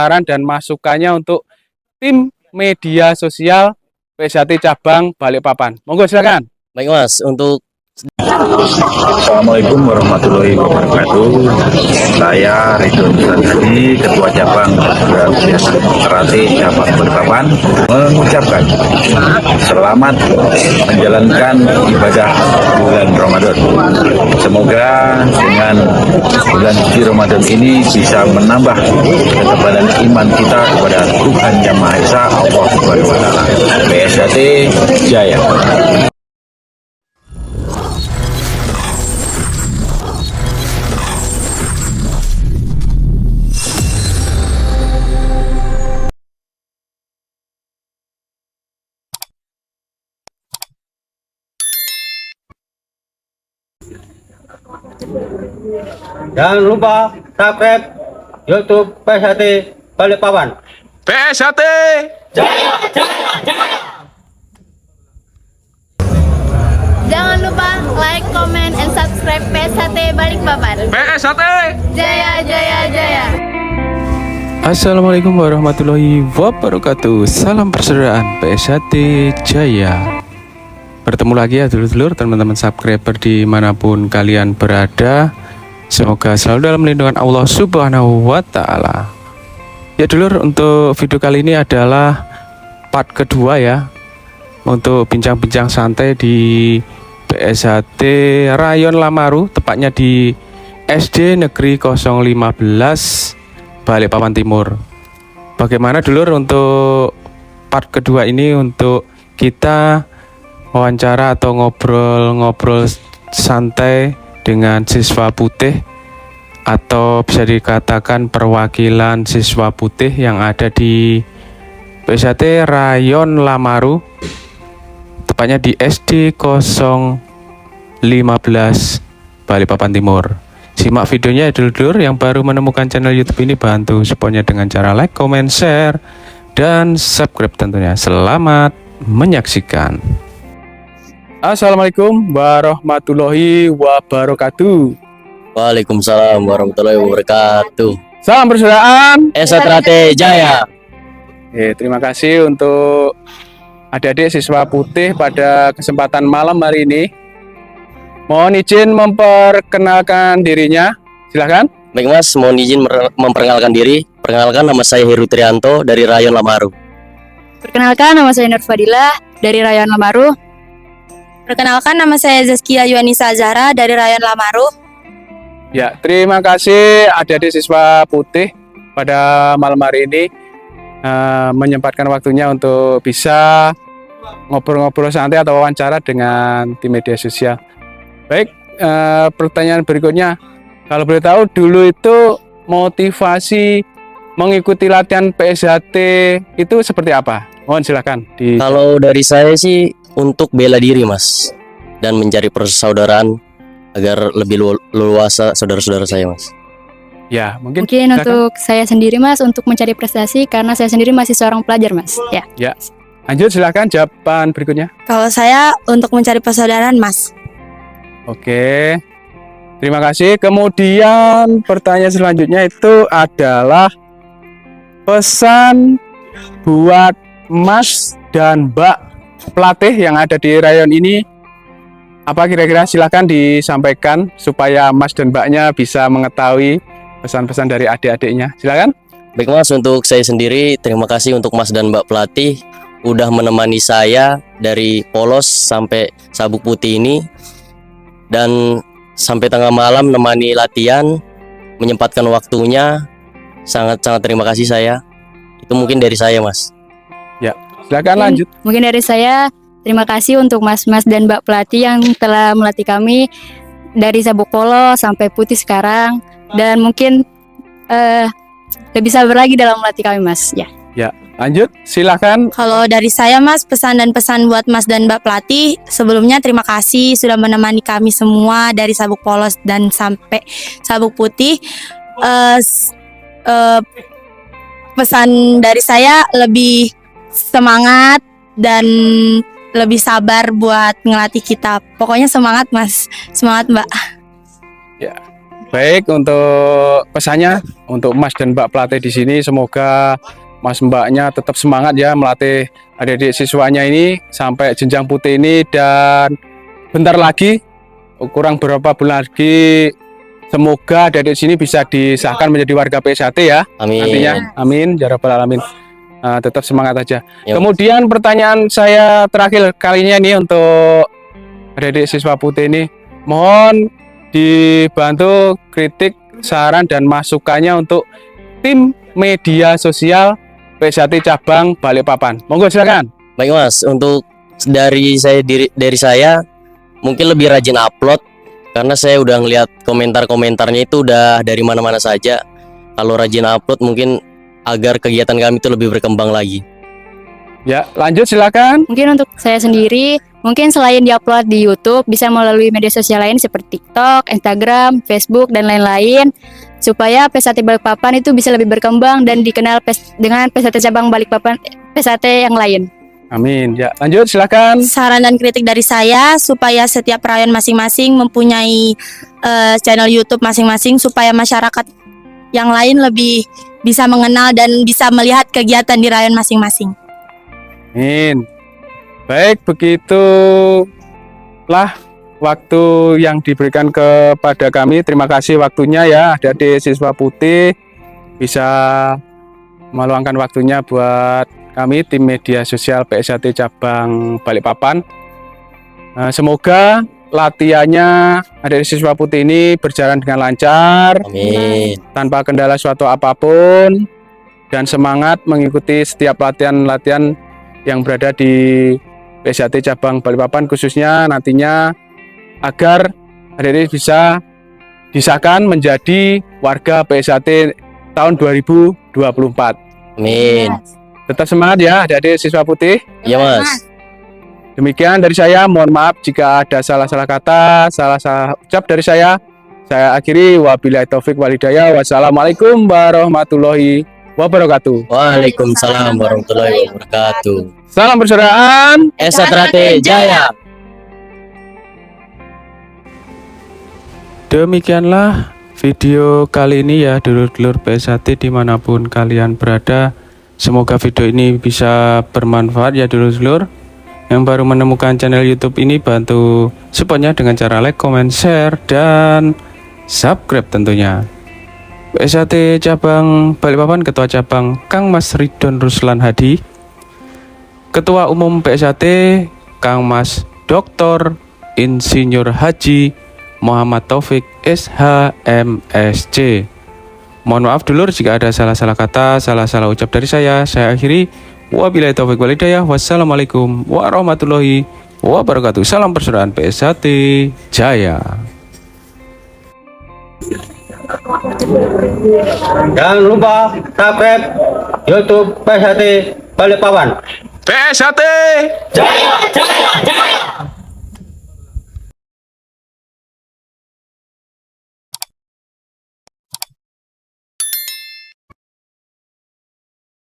saran dan masukannya untuk tim media sosial PSHT Cabang Balikpapan. Monggo silakan. Baik Mas, untuk Assalamualaikum warahmatullahi wabarakatuh. Saya Ridwan Hadi, Ketua Cabang Karate Cabang Balikpapan, mengucapkan selamat menjalankan ibadah bulan Ramadan. Semoga dengan bulan suci Ramadan ini bisa menambah ketebalan iman kita kepada Tuhan Yang Maha Esa, Allah Subhanahu wa Ta'ala. PSHT Jaya. Jangan lupa subscribe YouTube PSHT Balikpapan. PSHT Jangan lupa like, comment, and subscribe PSHT Balikpapan. PSHT Jaya, jaya, jaya. Assalamualaikum warahmatullahi wabarakatuh. Salam persaudaraan PSHT Jaya. Bertemu lagi ya dulur-dulur, teman-teman subscriber dimanapun kalian berada. Semoga selalu dalam lindungan Allah Subhanahu wa Ta'ala. Ya dulur, untuk video kali ini adalah part kedua ya, untuk bincang-bincang santai di PSHT Rayon Lamaru, tepatnya di SD Negeri 015 Balikpapan Timur. Bagaimana dulur untuk part kedua ini, untuk kita wawancara atau ngobrol-ngobrol santai dengan siswa putih, atau bisa dikatakan perwakilan siswa putih yang ada di PSHT Rayon Lamaru, tepatnya di SD 015 Balikpapan Timur. Simak videonya ya dulur-dulur. Yang baru menemukan channel YouTube ini, bantu supportnya dengan cara like, comment, share, dan subscribe tentunya. Selamat menyaksikan. Assalamualaikum warahmatullahi wabarakatuh. Waalaikumsalam warahmatullahi wabarakatuh. Salam persaudaraan. PSHT Jaya. Terima kasih untuk adik-adik siswa putih pada kesempatan malam hari ini. Mohon izin memperkenalkan dirinya. Silakan. Baik Mas, mohon izin memperkenalkan diri. Perkenalkan, nama saya Heru Trianto dari Rayon Lamaru. Perkenalkan, nama saya Nur Fadilah dari Rayon Lamaru. Perkenalkan, nama saya Zaskia Yuanisa Zahra dari Rayon Lamaru. Ya, terima kasih adik-adik siswa putih pada malam hari ini menyempatkan waktunya untuk bisa ngobrol-ngobrol santai atau wawancara dengan tim media sosial. Baik, pertanyaan berikutnya, kalau boleh tahu dulu itu motivasi mengikuti latihan PSHT itu seperti apa? Mohon silakan. Kalau dari saya sih untuk bela diri Mas, dan mencari persaudaraan agar lebih leluasa saudara-saudara saya Mas. Ya, mungkin untuk saya sendiri Mas, untuk mencari prestasi, karena saya sendiri masih seorang pelajar Mas. Ya. Lanjut, silakan jawaban berikutnya. Kalau saya untuk mencari persaudaraan Mas. Oke, terima kasih. Kemudian pertanyaan selanjutnya itu adalah pesan buat Mas dan Mbak pelatih yang ada di rayon ini, apa kira-kira? Silakan disampaikan supaya Mas dan Mbaknya bisa mengetahui pesan-pesan dari adik-adiknya. Silakan. Baik Mas, untuk saya sendiri terima kasih untuk Mas dan Mbak pelatih udah menemani saya dari polos sampai sabuk putih ini, dan sampai tengah malam menemani latihan, menyempatkan waktunya. Sangat-sangat terima kasih saya. Itu mungkin dari saya Mas. Ya, silakan lanjut. Mungkin dari saya, terima kasih untuk mas-mas dan mbak pelatih yang telah melatih kami dari sabuk polo sampai putih sekarang, dan mungkin lebih sabar lagi dalam melatih kami Mas. Ya, lanjut, silakan. Kalau dari saya Mas, pesan dan pesan buat Mas dan Mbak pelatih, sebelumnya terima kasih sudah menemani kami semua dari sabuk polos dan sampai sabuk putih. Pesan dari saya, lebih semangat dan lebih sabar buat ngelatih kita. Pokoknya semangat Mas, semangat Mbak. Ya, Baik, untuk pesannya untuk Mas dan Mbak pelatih di sini, semoga Mas Mbaknya tetap semangat ya melatih adik-adik siswanya ini sampai jenjang putih ini, dan bentar lagi, kurang berapa bulan lagi, semoga adik-adik sini bisa disahkan menjadi warga PSHT ya. Amin. Nantinya, amin ya rabbal alamin. Tetap semangat aja. Ya. Kemudian pertanyaan saya terakhir kalinya nih untuk adik-adik siswa putih ini, mohon dibantu kritik, saran dan masukannya untuk tim media sosial PSHT cabang Balikpapan. Monggo silakan. Baik Mas, untuk dari saya mungkin lebih rajin upload karena saya udah ngeliat komentar-komentarnya itu udah dari mana-mana saja. Kalau rajin upload mungkin agar kegiatan kami itu lebih berkembang lagi. Ya, lanjut silakan. Mungkin untuk saya sendiri, mungkin selain diupload di YouTube, bisa melalui media sosial lain seperti TikTok, Instagram, Facebook, dan lain-lain, supaya PSHT Balikpapan itu bisa lebih berkembang dan dikenal dengan PSHT cabang Balikpapan, PSHT yang lain. Amin. Ya, lanjut silakan. Saran dan kritik dari saya supaya setiap rayon masing-masing mempunyai channel YouTube masing-masing supaya masyarakat yang lain lebih bisa mengenal dan bisa melihat kegiatan di rayon masing-masing. Amin. Baik, begitulah waktu yang diberikan kepada kami. Terima kasih waktunya ya, adik-adik siswa putih bisa meluangkan waktunya buat kami tim media sosial PSHT cabang Balikpapan. Semoga latihannya adik siswa putih ini berjalan dengan lancar, Amin. tanpa kendala suatu apapun, dan semangat mengikuti setiap latihan-latihan yang berada di PSHT cabang Balikpapan, khususnya nantinya agar adik-adik bisa disahkan menjadi warga PSHT tahun 2024. Amin. Tetap semangat ya adik-adik siswa putih. Iya Mas. Demikian dari saya, mohon maaf jika ada salah-salah kata, salah-salah ucap dari saya. Saya akhiri, wabillahi taufik walhidayah. Wassalamualaikum warahmatullahi wabarakatuh. Waalaikumsalam warahmatullahi wabarakatuh. Salam persaudaraan. PSHT Jaya. Demikianlah video kali ini ya dulur-dulur PSHT dimanapun kalian berada. Semoga video ini bisa bermanfaat ya dulur-dulur. Yang baru menemukan channel YouTube ini, bantu supportnya dengan cara like, comment, share, dan subscribe tentunya. PSHT cabang Balikpapan, Ketua Cabang Kang Mas Ridon Ruslan Hadi, Ketua Umum PSHT Kang Mas Dr. Insinyur Haji Muhammad Taufik SHMSC. Mohon maaf dulur jika ada salah-salah kata, salah-salah ucap dari saya. Saya akhiri. Wabillahi taufik walhidayah. Wassalamualaikum warahmatullahi wabarakatuh. Salam persaudaraan PSHT Jaya. Jangan lupa subscribe YouTube PSHT Balikpapan. PSHT Jaya, jaya, jaya.